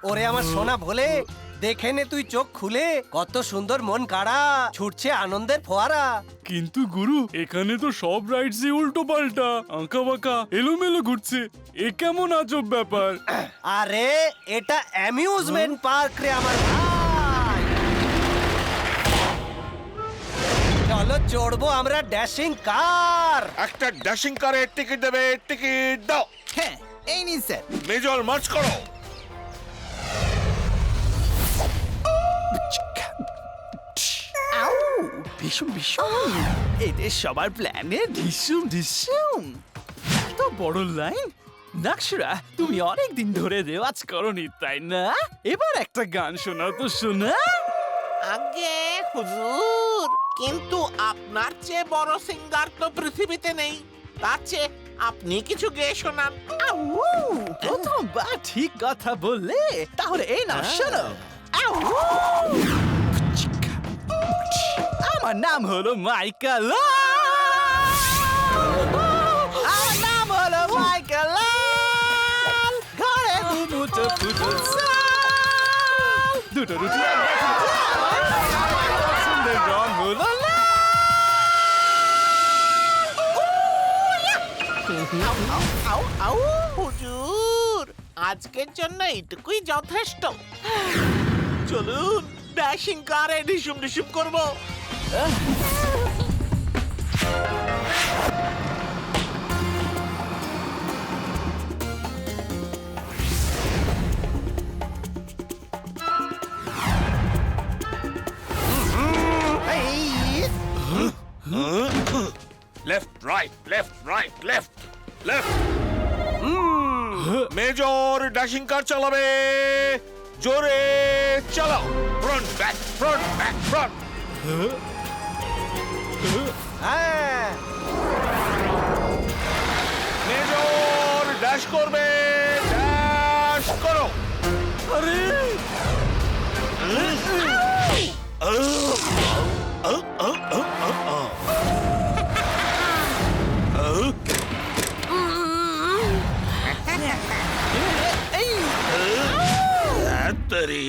ওরে আমার সোনা ভোলে, দেখে নে তুই চোখ খুলে, কত সুন্দর মন কাড়া ছুটছে আনন্দের ফোয়ারা। কিন্তু গুরু, এখানে তো সব রাইডসই উল্টো পাল্টা, আঁকা বাঁকা এলোমেলো ঘুরছে। এ কেমন আজব ব্যাপার? আরে এটা অ্যামিউজমেন্ট পার্ক রে আমার ভাই। চলো চড়বো আমরা ড্যাশিং কার। একটা ড্যাশিং কারের টিকিট দেবে, টিকিট দাও। হ্যাঁ, এই নিন স্যার। মেজর মার্চ করো। আউ, ভীষণ ভীষণ। এদের সবার প্ল্যানে ঢিসুম ঢিসুম। এত বড় লাইন। নাকসুরা, তুমি অনেক দিন ধরে রেওয়াজ করনি তাই না? এবার একটা গান শোনাও তো শোনা। আগে হুজুর, কিন্তু আপনার চেয়ে বড় সিঙ্গার তো পৃথিবীতে নেই। তার চেয়ে আপনি কিছু গেয়ে শোনান। আউ, প্রথমবার ঠিক কথা বললে। তাহলে এই না শোনো। আউ, আমার নাম হলো মাইকেল। আমার নাম হলো মাইকেল। ঘরে দুটো ফুটো দুটো রুটি সুন্দর রং হলো আউ আউ হুজুর, আজকের জন্য এইটুকুই যথেষ্ট। চলুন ড্যাশিং কারে ঢিসুম ঢিসুম করবো। Left right, left right, left left. Major dashing car চালাবে, জোরে চালাও। Front back, front back, front. হ্যাঁ, মেজর ড্যাশ করবে, ড্যাশ করো। আরে তাড়াতাড়ি।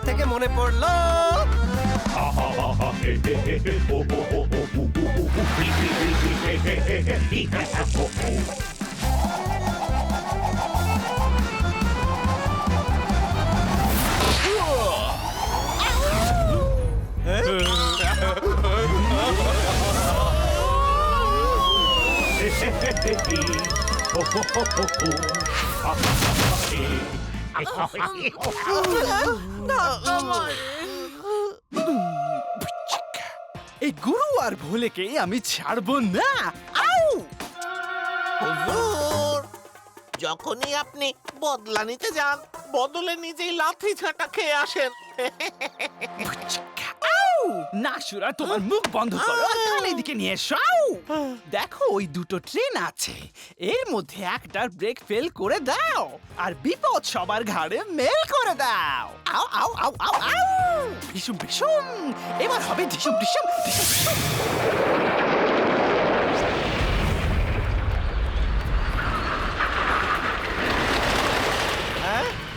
থেকে মনে পড়লো এই গুরু আর ভোলেকে আমি ছাড়বো না। আউ হুজুর, যখনই আপনি বদলা নিতে যান, বদলে নিজেই লাথি ঝাঁটা খেয়ে আসেন। না সুরা, তোমার মুখ বন্ধ করো আর কান এদিকে নিয়ে এসো। আউ! দেখো ওই দুটো ট্রেন আছে, এর মধ্যে একটার ব্রেক ফেল করে দাও আর বিপদ সবার ঘাড়ে মেল করে দাও। আউ আউ আউ আউ আউ! ভীষণ ভীষণ, এবার হবে ভীষণ ভীষণ ভীষণ ভীষণ।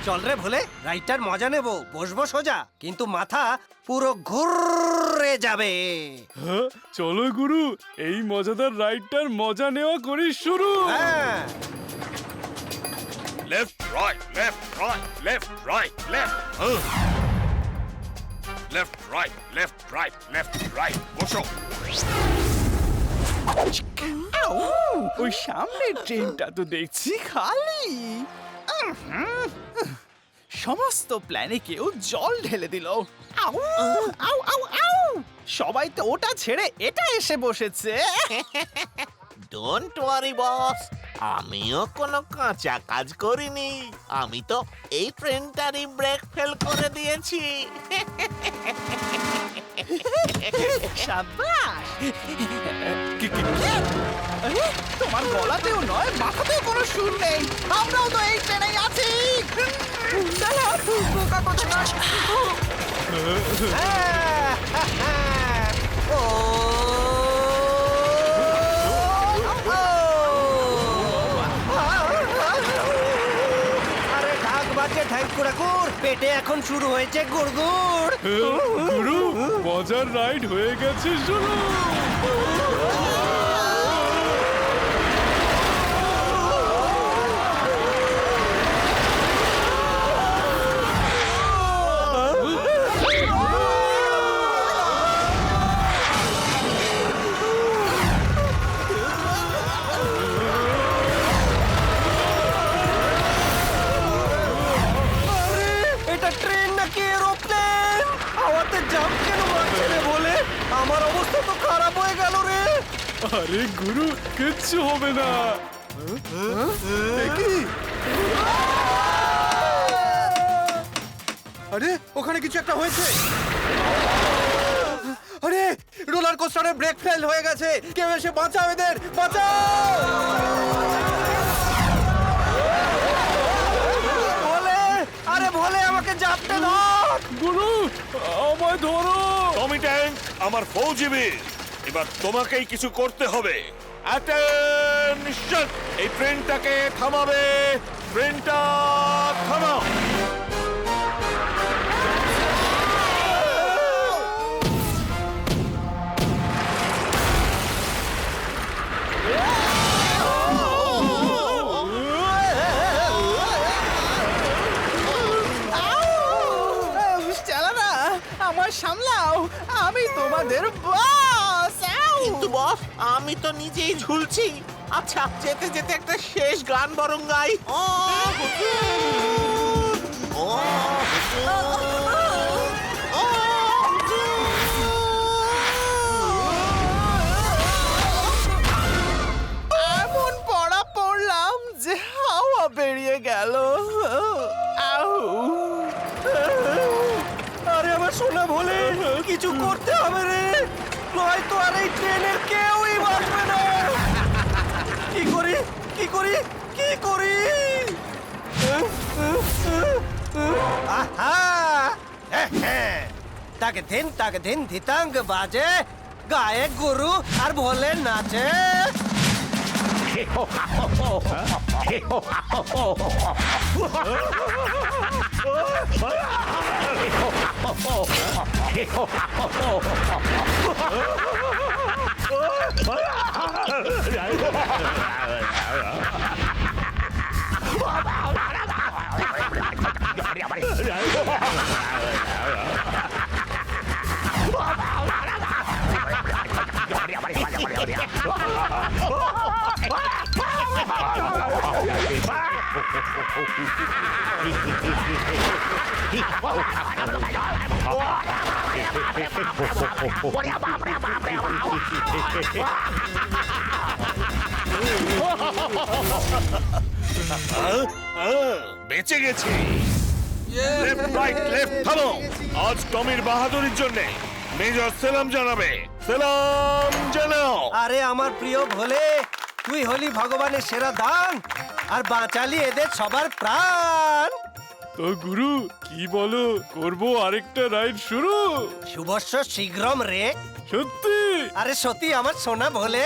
চল রে ভোলে, রাইডটার মজা নেব, বসবো সোজা, কিন্তু মাথা পুরো ঘুরে যাবে। হ্যাঁ, চলো গুরু, এই মজাদার রাইডটার মজা নেওয়া করি শুরু। হ্যাঁ, left right, left right, left right, left. Left right, left right, left right. বসো। আউ, ওই সামনের ট্রেনটা তো দেখছি খালি। সমস্ত প্ল্যানে কেউ জল ঢেলে দিল। আউ, আউ, আউ, আউ। সবাই তো ওটা ছেড়ে এটা এসে বসেছে। ডোন্ট ওয়ারি বস, আমিও কোনো কাঁচা কাজ করিনি। আমি তো এই ট্রেনটারই ব্রেক ফেল করে দিয়েছি। সাবাস। আরে, তোমার গলাতেও নয় মাথাতেও কোনো সুর নেই। আমরাও তো এই ট্রেনেই আছি। চলো, বোকা কোথাকার। ও আরে ঢাক বাজে ঢাক কুড়াকুড়, পেটে এখন শুরু হয়েছে গুড়গুড়। গুরু মজার রাইড হয়ে গেছে শুরু। আরে এটা ট্রেন নাকি এরোপ্লেন? হাওয়াতে জাম কেন মারছে রে বলে? আমার অবস্থা তো খারাপ হয়ে গেল রে। আরে গুরু কিচ্ছু হবে না। আরে ওখানে কিছু একটা হয়েছে। আরে রোলার কোস্টারের ব্রেক ফেল হয়ে গেছে। কেউ এসে বাঁচাও, এদের বাঁচাও। ভোলে, আরে ভোলে আমাকে জাপটে ধর। গুরু আমায় ধরো। টমি ট্যাঙ্ক আমার ফৌজি বীর, এবার তোমাকেই কিছু করতে হবে। অ্যাটেনশন! এই ট্রেনটাকে থামাবে। ট্রেনটা থামাও। চালানা, আমার সামলাও, আমি তোমাদের বস। কিন্তু বস, আমি তো নিজেই ঝুলছি। আচ্ছা, যেতে যেতে একটা শেষ গান বরং গাই। ও হুজুর, ও হুজুর, ও এমন পড়া পড়লাম যে হাওয়া বেরিয়ে গেল। আউ, আরে আমার সোনা ভোলে, কিছু করতে হবে রে, নয়তো আর এই ট্রেনের কেউই বাঁচবে না। কি করি কি করি কি করি? আহা, তাকে দিন ধিতাঙ্গ বাজে, গায়ে গুরু আর ভোলে নাচে। বেঁচে গেছি। লেফট রাইট লেফট থামো। আজ টমির বাহাদুরির জন্য মেজর সেলাম জানাবে। সেলাম জানাও। আরে আমার প্রিয় ভোলে, তুই হলি ভগবানের সেরা দান আর বাঁচালি এদের সবার প্রাণ। তো গুরু কি বলো, করবো আরেকটা রাইড শুরু? শুভস্য শীঘ্রম রে। সত্যি? আরে সত্যি আমার সোনা ভোলে।